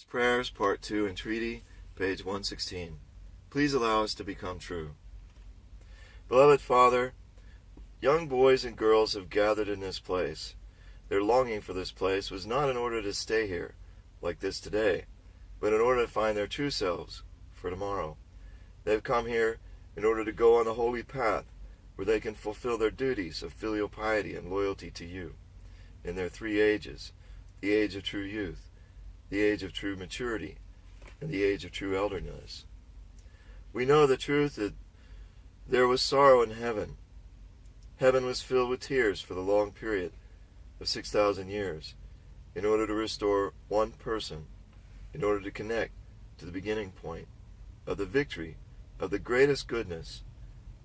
Prayers, Part 2, Entreaty, page 116. Please allow us to become true. Beloved Father, young boys and girls have gathered in this place. Their longing for this place was not in order to stay here, like this today, but in order to find their true selves for tomorrow. They have come here in order to go on the holy path, where they can fulfill their duties of filial piety and loyalty to you, in their three ages, the age of true youth, the age of true maturity, and the age of true elderliness. We know the truth that there was sorrow in heaven. Heaven was filled with tears for the long period of 6,000 years, in order to restore one person, in order to connect to the beginning point of the victory of the greatest goodness.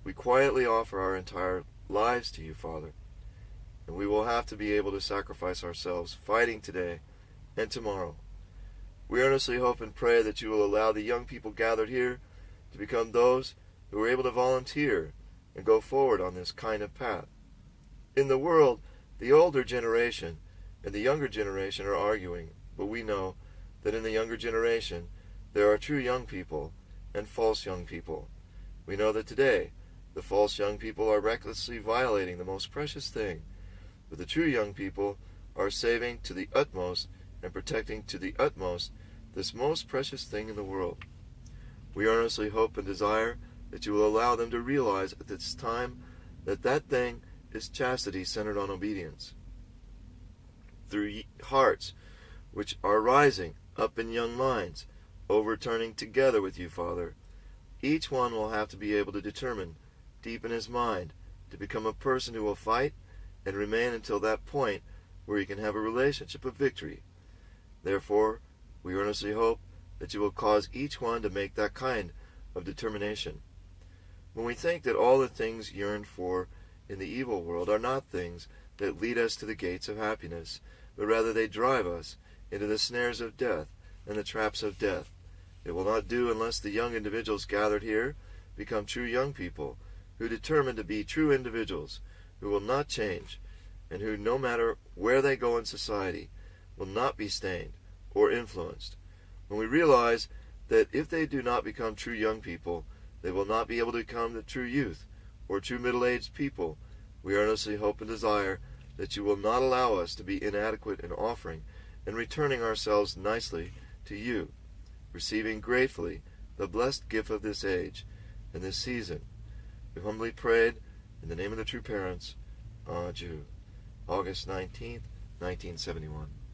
We quietly offer our entire lives to you, Father, and we will have to be able to sacrifice ourselves fighting today and tomorrow. We earnestly hope and pray that you will allow the young people gathered here to become those who are able to volunteer and go forward on this kind of path. In the world, the older generation and the younger generation are arguing, but we know that in the younger generation there are true young people and false young people. We know that today the false young people are recklessly violating the most precious thing, but the true young people are saving to the utmost and protecting to the utmost this most precious thing in the world. We earnestly hope and desire that you will allow them to realize at this time that that thing is chastity centered on obedience. Through hearts which are rising up in young minds, overturning together with you, Father, each one will have to be able to determine deep in his mind to become a person who will fight and remain until that point where he can have a relationship of victory. Therefore, we earnestly hope that you will cause each one to make that kind of determination. When we think that all the things yearned for in the evil world are not things that lead us to the gates of happiness, but rather they drive us into the snares of death and the traps of death, it will not do unless the young individuals gathered here become true young people, who determine to be true individuals, who will not change, and who, no matter where they go in society, will not be stained or influenced. When we realize that if they do not become true young people, they will not be able to become the true youth or true middle-aged people, we earnestly hope and desire that you will not allow us to be inadequate in offering and returning ourselves nicely to you, receiving gratefully the blessed gift of this age and this season. We humbly prayed in the name of the true parents, Jew. August 19th, 1971.